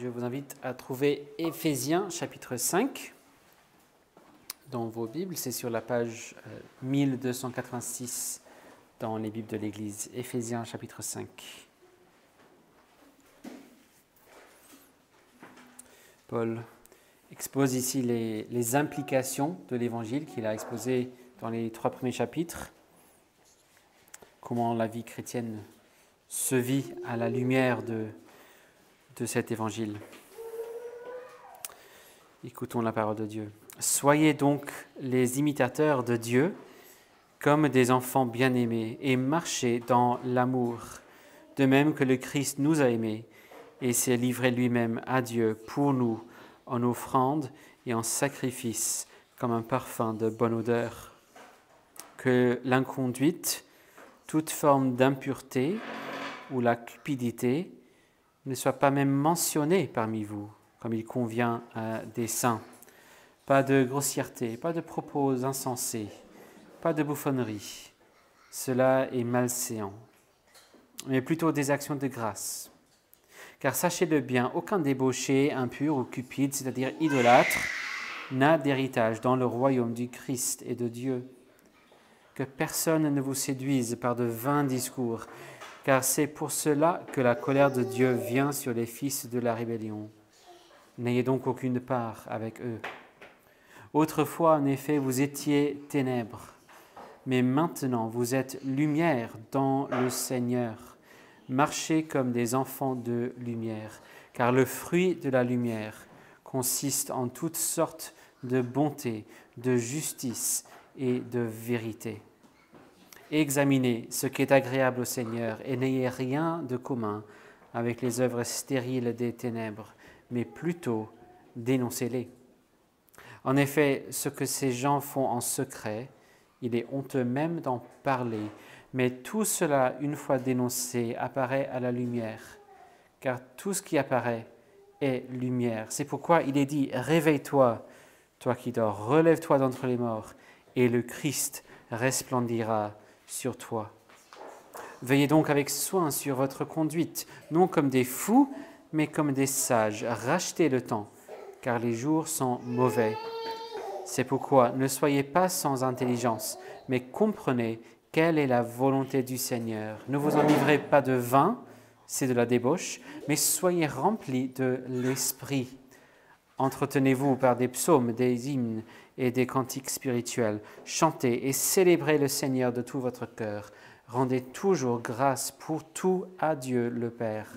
Je vous invite à trouver Éphésiens chapitre 5 dans vos Bibles. C'est sur la page 1286 dans les Bibles de l'Église. Éphésiens chapitre 5. Paul expose ici les implications de l'Évangile qu'il a exposées dans les 3 premiers chapitres. Comment la vie chrétienne se vit à la lumière de cet Évangile. Écoutons la parole de Dieu. Soyez donc les imitateurs de Dieu comme des enfants bien-aimés et marchez dans l'amour, de même que le Christ nous a aimés et s'est livré lui-même à Dieu pour nous en offrande et en sacrifice comme un parfum de bonne odeur. Que l'inconduite, toute forme d'impureté ou la cupidité ne soit pas même mentionné parmi vous, comme il convient à des saints. Pas de grossièreté, pas de propos insensés, pas de bouffonnerie. Cela est malséant, mais plutôt des actions de grâce. Car sachez-le bien, aucun débauché, impur ou cupide, c'est-à-dire idolâtre, n'a d'héritage dans le royaume du Christ et de Dieu. Que personne ne vous séduise par de vains discours, car c'est pour cela que la colère de Dieu vient sur les fils de la rébellion. N'ayez donc aucune part avec eux. Autrefois, en effet, vous étiez ténèbres, mais maintenant vous êtes lumière dans le Seigneur. Marchez comme des enfants de lumière, car le fruit de la lumière consiste en toutes sortes de bonté, de justice et de vérité. Examinez ce qui est agréable au Seigneur et n'ayez rien de commun avec les œuvres stériles des ténèbres, mais plutôt dénoncez-les. En effet, ce que ces gens font en secret, il est honteux même d'en parler, mais tout cela, une fois dénoncé, apparaît à la lumière, car tout ce qui apparaît est lumière. C'est pourquoi il est dit « Réveille-toi, toi qui dors, relève-toi d'entre les morts, et le Christ resplendira sur toi. » Veillez donc avec soin sur votre conduite, non comme des fous, mais comme des sages. Rachetez le temps, car les jours sont mauvais. C'est pourquoi ne soyez pas sans intelligence, mais comprenez quelle est la volonté du Seigneur. Ne vous enivrez pas de vin, c'est de la débauche, mais soyez remplis de l'Esprit. Entretenez-vous par des psaumes, des hymnes et des cantiques spirituels. Chantez et célébrez le Seigneur de tout votre cœur. Rendez toujours grâce pour tout à Dieu le Père,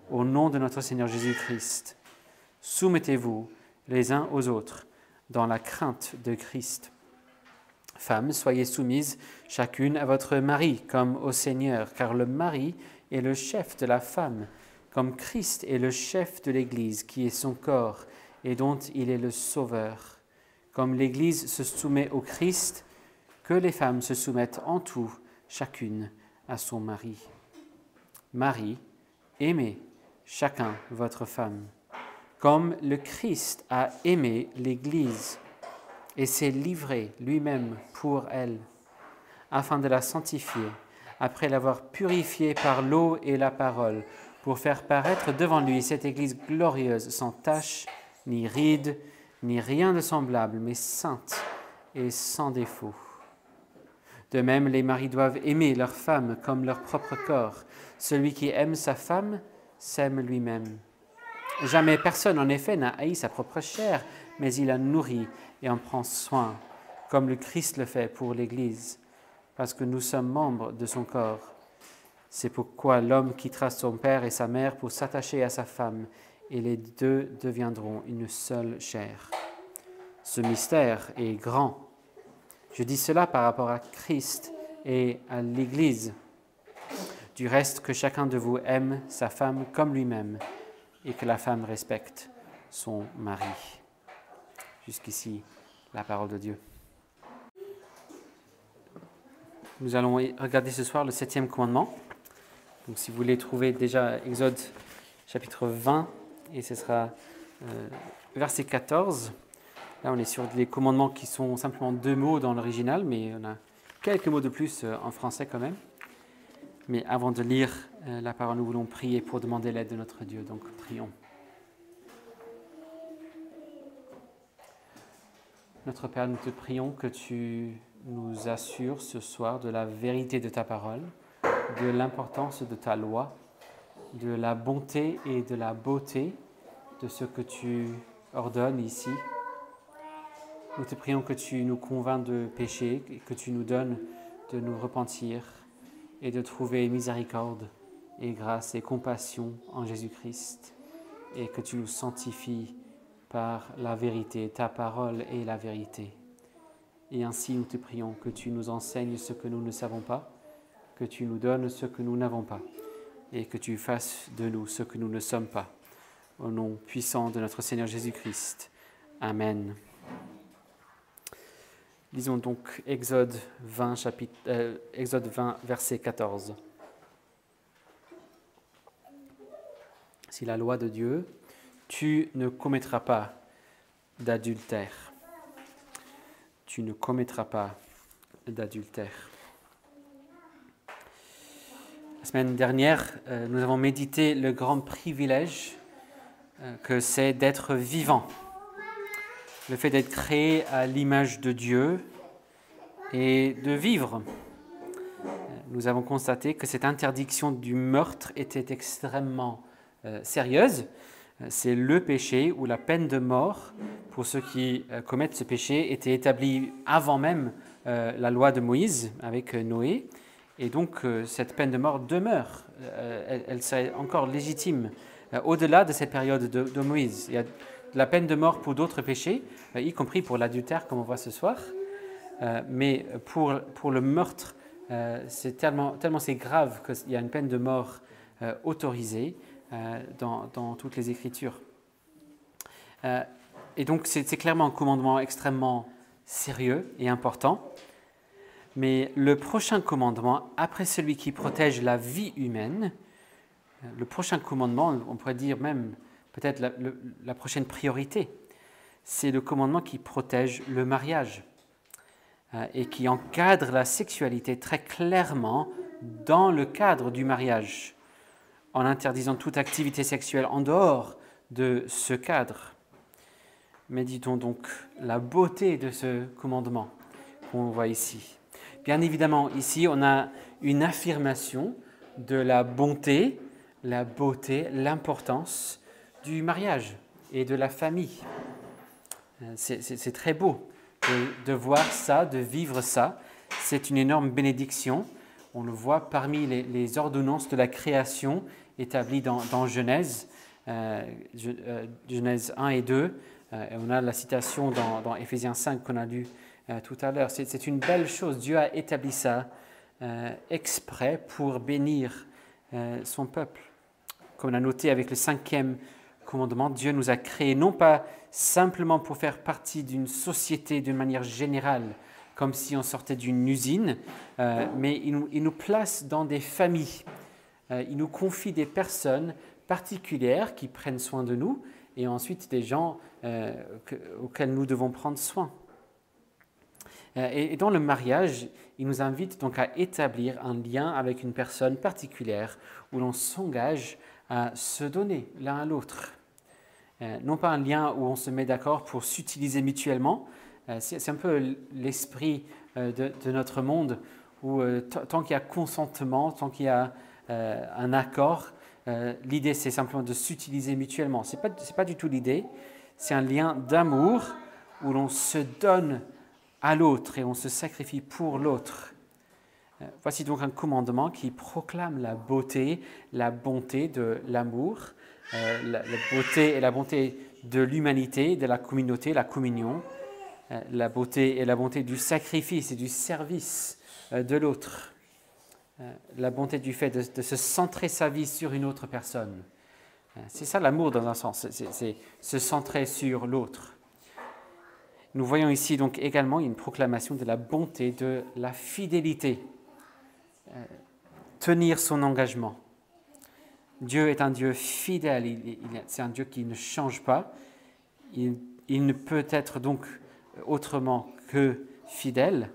au nom de notre Seigneur Jésus-Christ. Soumettez-vous les uns aux autres dans la crainte de Christ. Femmes, soyez soumises chacune à votre mari comme au Seigneur, car le mari est le chef de la femme, comme Christ est le chef de l'Église, qui est son corps, et dont il est le sauveur. Comme l'Église se soumet au Christ, que les femmes se soumettent en tout, chacune à son mari. Marie, aimez chacun votre femme, comme le Christ a aimé l'Église et s'est livré lui-même pour elle, afin de la sanctifier, après l'avoir purifiée par l'eau et la parole, pour faire paraître devant lui cette Église glorieuse, sans tache, ni ride, ni rien de semblable, mais sainte et sans défaut. De même, les maris doivent aimer leur femme comme leur propre corps. Celui qui aime sa femme s'aime lui-même. Jamais personne, en effet, n'a haï sa propre chair, mais il la nourrit et en prend soin, comme le Christ le fait pour l'Église, parce que nous sommes membres de son corps. C'est pourquoi l'homme quittera son père et sa mère pour s'attacher à sa femme, et les deux deviendront une seule chair. Ce mystère est grand. Je dis cela par rapport à Christ et à l'Église. Du reste, que chacun de vous aime sa femme comme lui-même, et que la femme respecte son mari. Jusqu'ici, la parole de Dieu. Nous allons regarder ce soir le 7e commandement. Donc, si vous voulez trouver déjà Exode chapitre 20, et ce sera verset 14. Là, on est sur des commandements qui sont simplement 2 mots dans l'original, mais on a quelques mots de plus en français quand même. Mais avant de lire la parole, nous voulons prier pour demander l'aide de notre Dieu. Donc, prions. Notre Père, nous te prions que tu nous assures ce soir de la vérité de ta parole, de l'importance de ta loi, de la bonté et de la beauté de ce que tu ordonnes ici. Nous te prions que tu nous convaincs de péché, que tu nous donnes de nous repentir et de trouver miséricorde et grâce et compassion en Jésus-Christ, et que tu nous sanctifies par la vérité, ta parole est la vérité. Et ainsi nous te prions que tu nous enseignes ce que nous ne savons pas, que tu nous donnes ce que nous n'avons pas, et que tu fasses de nous ce que nous ne sommes pas. Au nom puissant de notre Seigneur Jésus-Christ. Amen. Lisons donc Exode 20, verset 14. C'est la loi de Dieu. Tu ne commettras pas d'adultère. Tu ne commettras pas d'adultère. La semaine dernière, nous avons médité le grand privilège que c'est d'être vivant. Le fait d'être créé à l'image de Dieu et de vivre. Nous avons constaté que cette interdiction du meurtre était extrêmement sérieuse. C'est le péché ou la peine de mort pour ceux qui commettent ce péché était établie avant même la loi de Moïse avec Noé. Et donc cette peine de mort demeure. Elle serait encore légitime au-delà de cette période de Moïse. Il y a la peine de mort pour d'autres péchés, y compris pour l'adultère, comme on voit ce soir. Mais pour le meurtre, c'est tellement c'est grave qu'il y a une peine de mort autorisée dans toutes les Écritures. Et donc, c'est clairement un commandement extrêmement sérieux et important. Mais le prochain commandement, après celui qui protège la vie humaine, le prochain commandement, on pourrait dire même peut-être la prochaine priorité, c'est le commandement qui protège le mariage et qui encadre la sexualité très clairement dans le cadre du mariage, en interdisant toute activité sexuelle en dehors de ce cadre. Méditons donc la beauté de ce commandement qu'on voit ici. Bien évidemment, ici, on a une affirmation de la bonté, la beauté, l'importance du mariage et de la famille. C'est très beau de voir ça, de vivre ça. C'est une énorme bénédiction. On le voit parmi les ordonnances de la création établies dans Genèse, Genèse 1 et 2. Et on a la citation dans Éphésiens 5 qu'on a lu tout à l'heure. C'est une belle chose. Dieu a établi ça exprès pour bénir son peuple. Comme on a noté avec le 5e commandement, Dieu nous a créés non pas simplement pour faire partie d'une société d'une manière générale, comme si on sortait d'une usine, mais il nous place dans des familles. Il nous confie des personnes particulières qui prennent soin de nous et ensuite des gens auxquels nous devons prendre soin. Et dans le mariage, il nous invite donc à établir un lien avec une personne particulière où l'on s'engage à se donner l'un à l'autre. Non pas un lien où on se met d'accord pour s'utiliser mutuellement. C'est un peu l'esprit de notre monde où tant qu'il y a consentement, tant qu'il y a un accord, l'idée c'est simplement de s'utiliser mutuellement. C'est pas du tout l'idée. C'est un lien d'amour où l'on se donne à l'autre et on se sacrifie pour l'autre. Voici donc un commandement qui proclame la beauté, la bonté de l'amour, la beauté et la bonté de l'humanité, de la communauté, la communion, la beauté et la bonté du sacrifice et du service de l'autre, la bonté du fait de se centrer sa vie sur une autre personne. C'est ça l'amour dans un sens, c'est se centrer sur l'autre. Nous voyons ici donc également une proclamation de la bonté, de la fidélité, tenir son engagement. Dieu est un Dieu fidèle, c'est un Dieu qui ne change pas. Il ne peut être donc autrement que fidèle.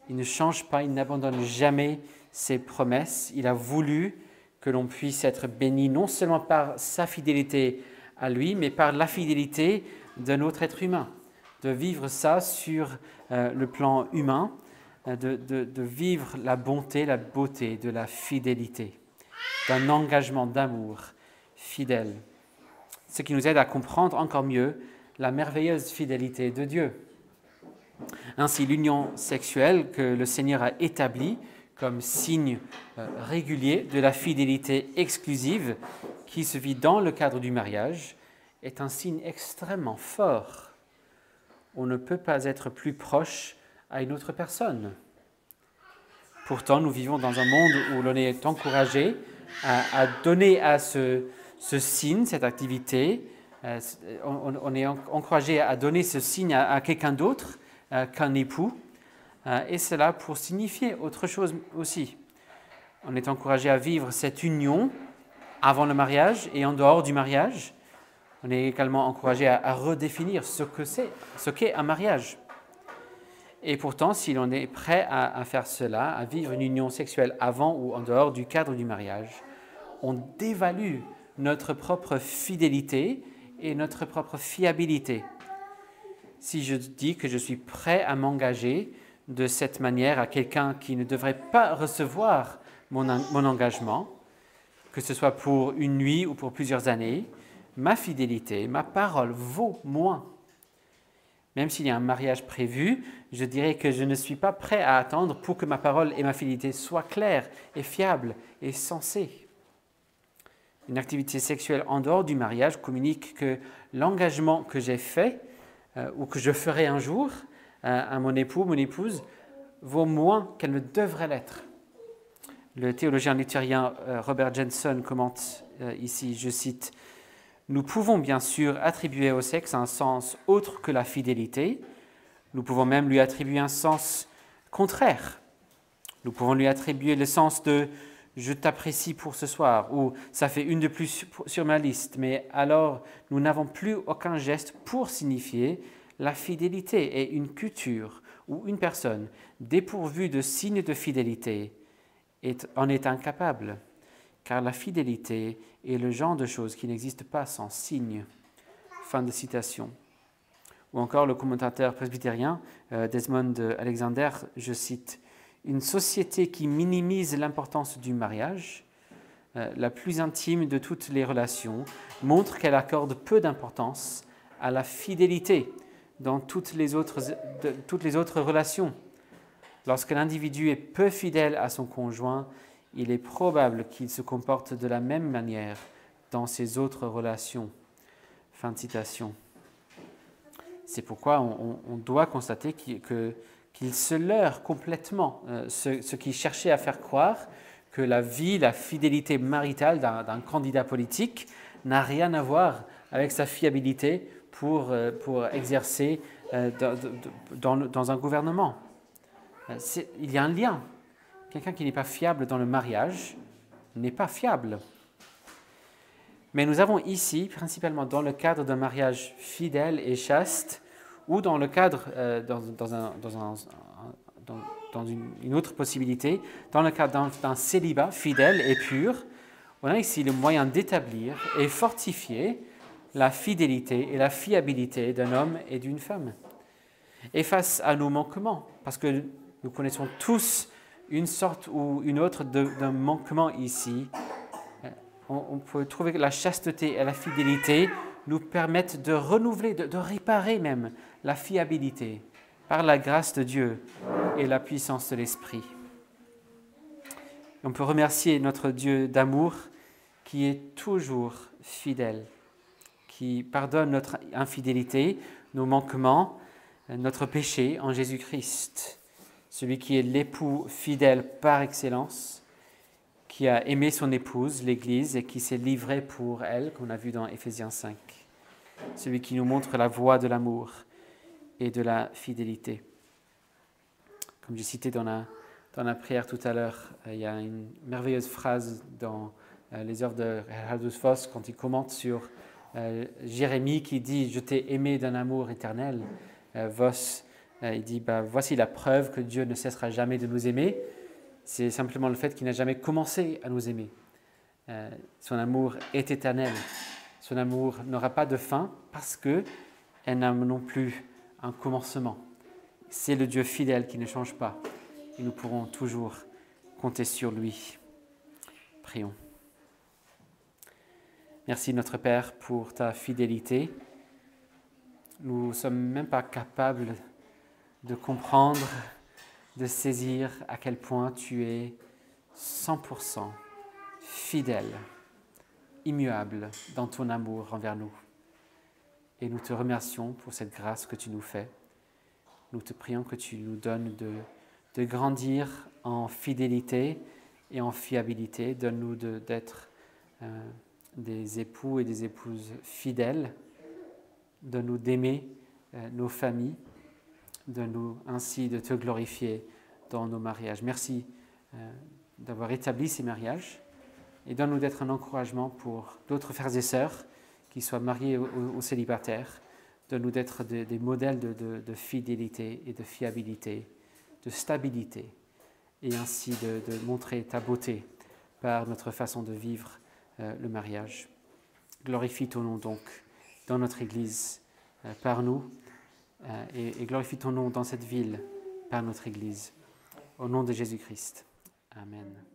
Il ne change pas, il n'abandonne jamais ses promesses. Il a voulu que l'on puisse être béni non seulement par sa fidélité à lui, mais par la fidélité d'un autre être humain. de vivre ça sur le plan humain, de vivre la bonté, la beauté de la fidélité, d'un engagement d'amour fidèle. Ce qui nous aide à comprendre encore mieux la merveilleuse fidélité de Dieu. Ainsi, l'union sexuelle que le Seigneur a établie comme signe régulier de la fidélité exclusive qui se vit dans le cadre du mariage est un signe extrêmement fort. On ne peut pas être plus proche à une autre personne. Pourtant, nous vivons dans un monde où l'on est encouragé à donner à ce signe, cette activité, on est encouragé à donner ce signe à quelqu'un d'autre qu'un époux, et cela pour signifier autre chose aussi. On est encouragé à vivre cette union avant le mariage et en dehors du mariage. On est également encouragé à redéfinir ce qu'est un mariage. Et pourtant, si l'on est prêt à faire cela, à vivre une union sexuelle avant ou en dehors du cadre du mariage, on dévalue notre propre fidélité et notre propre fiabilité. Si je dis que je suis prêt à m'engager de cette manière à quelqu'un qui ne devrait pas recevoir mon engagement, que ce soit pour une nuit ou pour plusieurs années, ma fidélité, ma parole vaut moins. Même s'il y a un mariage prévu, je dirais que je ne suis pas prêt à attendre pour que ma parole et ma fidélité soient claires et fiables et sensées. Une activité sexuelle en dehors du mariage communique que l'engagement que j'ai fait ou que je ferai un jour à mon époux, mon épouse, vaut moins qu'elle ne devrait l'être. Le théologien luthérien Robert Jenson commente ici, je cite, « Nous pouvons bien sûr attribuer au sexe un sens autre que la fidélité. Nous pouvons même lui attribuer un sens contraire. Nous pouvons lui attribuer le sens de « je t'apprécie pour ce soir » ou « ça fait une de plus sur ma liste », mais alors nous n'avons plus aucun geste pour signifier la fidélité et une culture ou une personne dépourvue de signes de fidélité en est incapable, car la fidélité est le genre de choses qui n'existe pas sans signe. Fin de citation. Ou encore le commentateur presbytérien Desmond Alexander, je cite, « Une société qui minimise l'importance du mariage, la plus intime de toutes les relations, montre qu'elle accorde peu d'importance à la fidélité dans toutes les autres relations. Lorsque l'individu est peu fidèle à son conjoint, il est probable qu'il se comporte de la même manière dans ses autres relations. » Fin de citation. C'est pourquoi on doit constater qu'il se leurre complètement, ce qui cherchait à faire croire que la vie, la fidélité maritale d'un candidat politique n'a rien à voir avec sa fiabilité pour exercer dans un gouvernement. Il y a un lien. Quelqu'un qui n'est pas fiable dans le mariage n'est pas fiable. Mais nous avons ici, principalement dans le cadre d'un mariage fidèle et chaste, ou dans le cadre, dans une autre possibilité, dans le cadre d'un célibat fidèle et pur, on a ici le moyen d'établir et fortifier la fidélité et la fiabilité d'un homme et d'une femme. Et face à nos manquements, parce que nous connaissons tous une sorte ou une autre d'un manquement ici, on peut trouver que la chasteté et la fidélité nous permettent de renouveler, de réparer même la fiabilité par la grâce de Dieu et la puissance de l'Esprit. On peut remercier notre Dieu d'amour qui est toujours fidèle, qui pardonne notre infidélité, nos manquements, notre péché en Jésus-Christ, celui qui est l'époux fidèle par excellence, qui a aimé son épouse, l'Église, et qui s'est livré pour elle, qu'on a vu dans Éphésiens 5. Celui qui nous montre la voie de l'amour et de la fidélité. Comme j'ai cité dans la prière tout à l'heure, il y a une merveilleuse phrase dans les œuvres de Aldous Voss quand il commente sur Jérémie qui dit « Je t'ai aimé d'un amour éternel ». Voss, il dit « Voici la preuve que Dieu ne cessera jamais de nous aimer ». C'est simplement le fait qu'il n'a jamais commencé à nous aimer. Son amour est éternel. Son amour n'aura pas de fin parce qu'elle n'a non plus un commencement. C'est le Dieu fidèle qui ne change pas. Et nous pourrons toujours compter sur lui. Prions. Merci notre Père pour ta fidélité. Nous ne sommes même pas capables de comprendre, de saisir à quel point tu es 100% fidèle, immuable dans ton amour envers nous. Et nous te remercions pour cette grâce que tu nous fais. Nous te prions que tu nous donnes de grandir en fidélité et en fiabilité. Donne-nous d'être des époux et des épouses fidèles. Donne-nous d'aimer nos familles. Donne-nous ainsi de te glorifier dans nos mariages. Merci d'avoir établi ces mariages et donne-nous d'être un encouragement pour d'autres frères et sœurs qui soient mariés ou célibataires. Donne-nous d'être des modèles de fidélité et de fiabilité, de stabilité, et ainsi de montrer ta beauté par notre façon de vivre le mariage. Glorifie ton nom donc dans notre Église par nous et glorifie ton nom dans cette ville par notre Église. Au nom de Jésus-Christ. Amen.